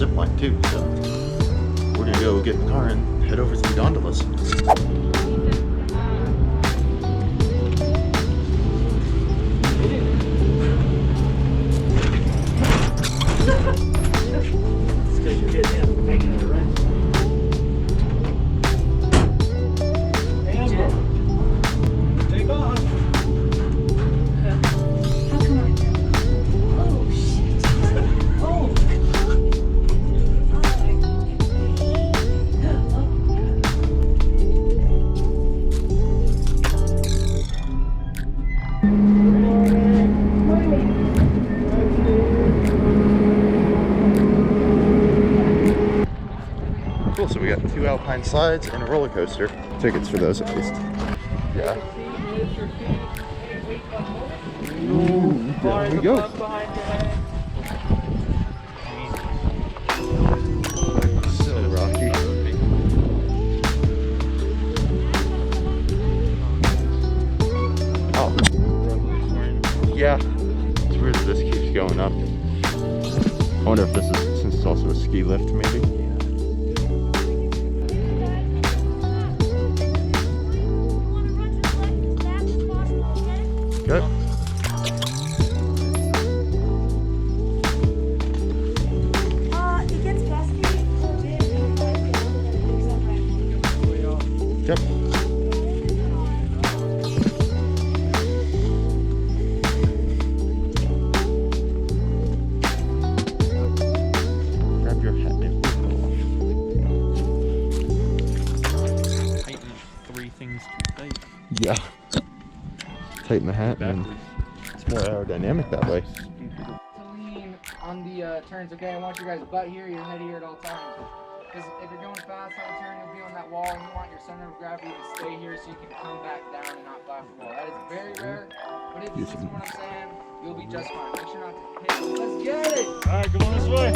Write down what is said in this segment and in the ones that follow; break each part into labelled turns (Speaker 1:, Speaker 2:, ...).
Speaker 1: zip line too, so we're gonna go get in the car and head over to the gondolas. Cool, so we got 2 Alpine slides and a roller coaster. Tickets for those at least. Yeah. Ooh, there we go. So rocky. Oh. Yeah. It's weird that this keeps going up. I wonder if this is, since it's also a ski lift maybe. Good.
Speaker 2: It gets dusty for a bit.
Speaker 1: Yep. Grab your hat and
Speaker 3: Tighten 3 things too tight.
Speaker 1: yeah. Tighten the hat and it's more aerodynamic that way.
Speaker 4: To lean on the turns, okay? I want your guys' butt here, your head here at all times. Because if you're going fast on a turn, you'll be on that wall, and you want your center of gravity to stay here so you can come back down and not fly off the wall. That is very rare, but if you listen to what I'm saying, you'll be just fine. Make sure not to hit. Let's get it!
Speaker 3: Alright, come on this way.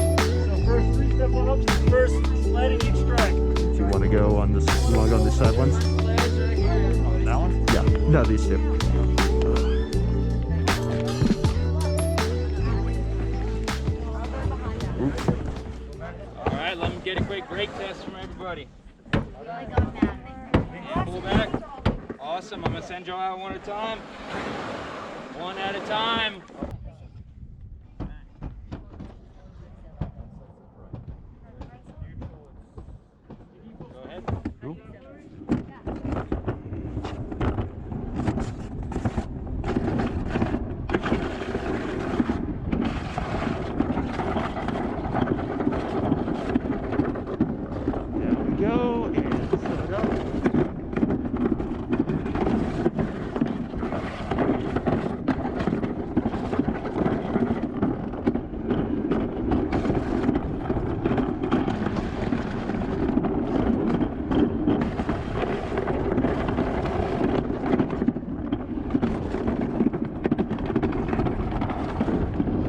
Speaker 3: So first 3 step on up to the first sliding each track.
Speaker 1: Do you want to go on this? You want to go on this side ones?
Speaker 3: That one?
Speaker 1: Yeah. No, these two.
Speaker 3: Alright, let me get a quick brake test from everybody. And pull back. Awesome, I'm going to send y'all out one at a time. One at a time. Go ahead.
Speaker 1: Cool. Go and set it up.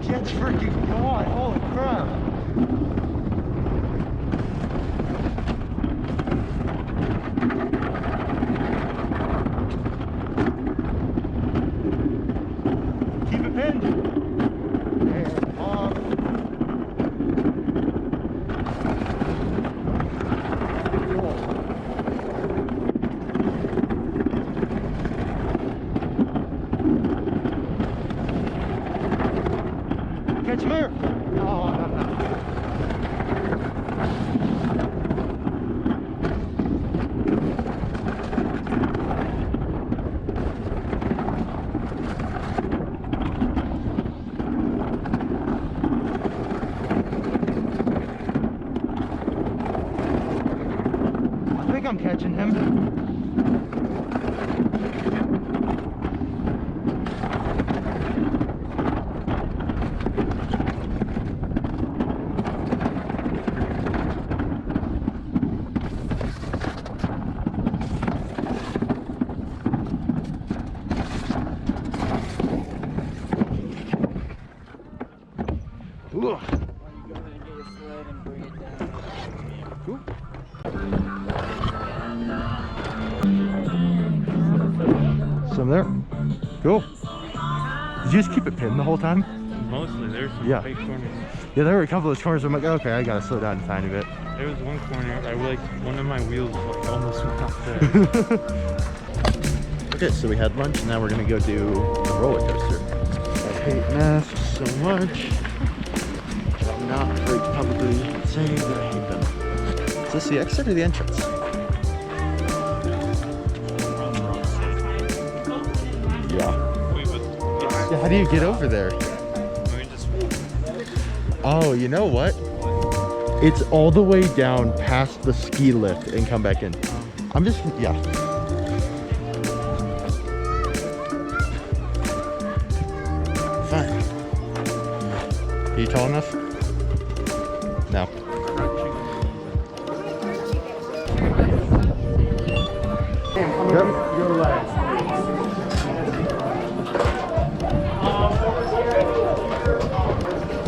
Speaker 1: Jet's freaking gone, holy crap. Keep it pinned. And off. Catch him here. Oh, no. I think I'm catching him. Ugh. Cool. Some there. Cool. Did you just keep it pinned the whole time? mostly. There's some
Speaker 5: Yeah.
Speaker 1: tight corners.
Speaker 5: Yeah, there were a couple of corners where I'm like, okay, I gotta slow down a tiny bit.
Speaker 1: There was one corner, I like, one of my wheels like almost went off there.
Speaker 5: Okay, so we had lunch, now we're gonna go do the roller coaster. I hate masks so much. I'm not afraid to publicly say that I hate them. Is this the exit or the entrance? Yeah. Yeah, how do you get over there? Oh, you know what? It's all the way down past the ski lift and come back in. I'm just, yeah. Fine. Are you tall enough? No. Yep. Your legs.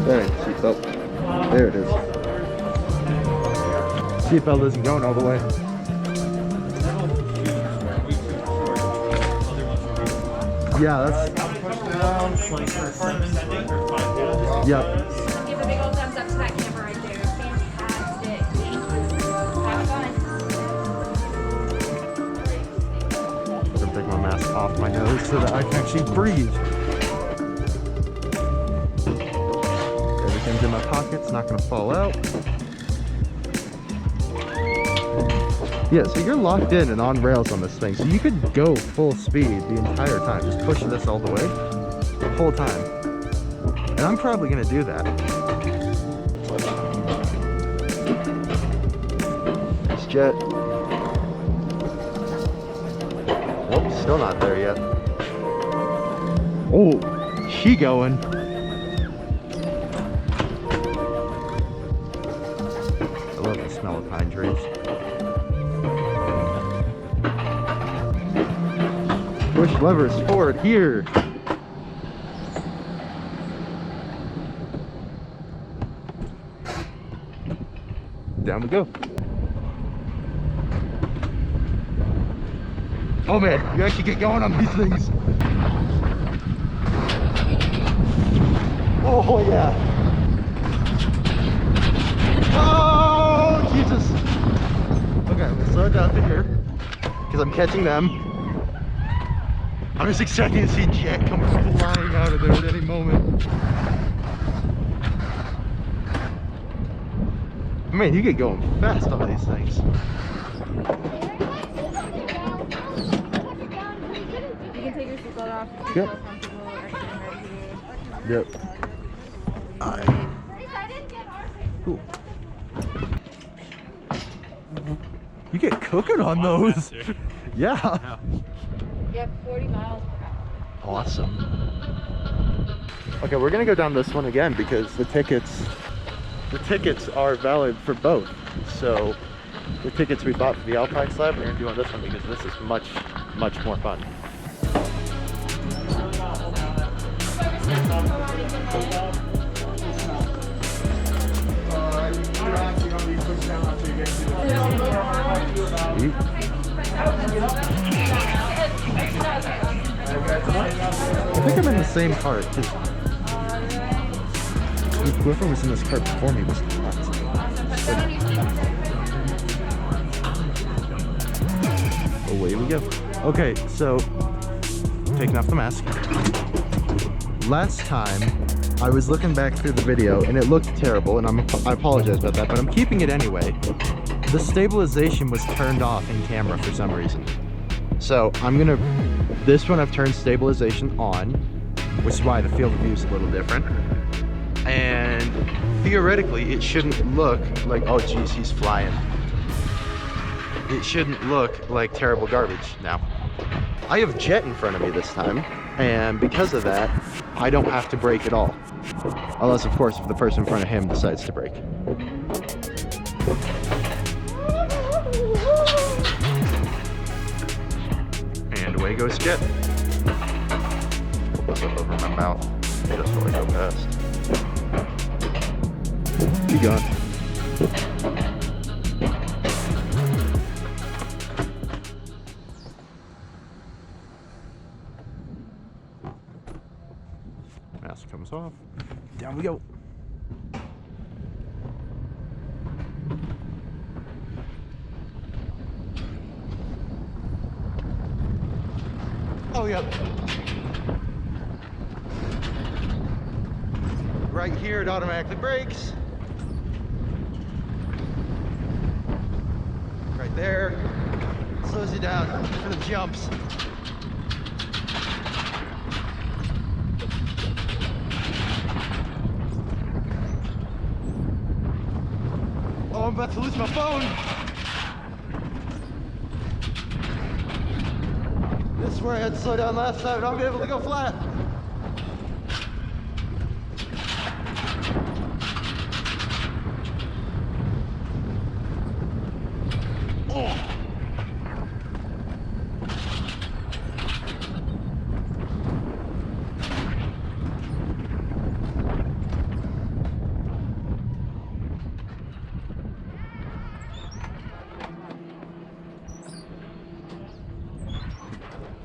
Speaker 5: There, seatbelt. There it is. Seatbelt isn't going all the way. Yeah, that's. Yep.
Speaker 2: Give a big old thumbs up to that camera right there. Fantastic. Have fun.
Speaker 5: I'm gonna take my mask off my nose so that I can actually breathe. Everything's in my pockets, not gonna fall out. Yeah, so you're locked in and on rails on this thing, so you could go full speed the entire time. Just push this all the way, the whole time. And I'm probably gonna do that. Nice jet. Nope, still not there yet. Oh, she going. I love the smell of pine trees. Push levers forward here. Down we go. Oh man, you actually get going on these things. Oh yeah. Oh Jesus. Okay, I'm gonna slow it down to here because I'm catching them. I'm just expecting to see Jet come flying out of there at any moment. Man, you get going fast on these things.
Speaker 2: You can take your seatbelt off.
Speaker 5: Yep.
Speaker 2: Feel comfortable, extra ready.
Speaker 5: Yep. Alright. Cool. You get cooking on those. Yeah.
Speaker 2: Yep, 40 miles per hour.
Speaker 5: Awesome. Okay, we're gonna go down this one again because the tickets are valid for both. So the tickets we bought for the Alpine slab, we're gonna do on this one because this is much more fun. I think I'm in the same cart because whoever was in this cart before me was nuts. Away we go. Okay, so taking off the mask. Last time I was looking back through the video and it looked terrible, and I apologize about that, but I'm keeping it anyway. The stabilization was turned off in camera for some reason. So this one I've turned stabilization on, which is why the field of view is a little different. And theoretically, it shouldn't look like, oh geez, he's flying. It shouldn't look like terrible garbage now. I have Jet in front of me this time, and because of that, I don't have to brake at all. Unless, of course, if the person in front of him decides to brake. And away goes Jet. Put this up over my mouth, just so I go fast. Be gone. Mask comes off. Oh, yeah. Right here, it automatically brakes. Right there. Slows you down for the jumps. Oh, I'm about to lose my phone. This is where I had to slow down last time, and I'll be able to go flat. Oh.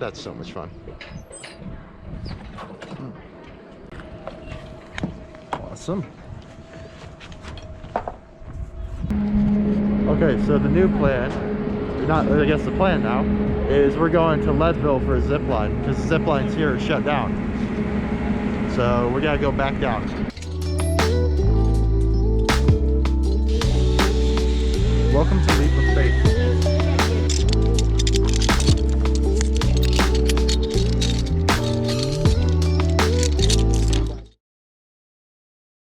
Speaker 5: That's so much fun. Awesome. Okay, so the new plan, I guess the plan now, is we're going to Leadville for a zip line because the zip lines here are shut down. So we gotta go back down.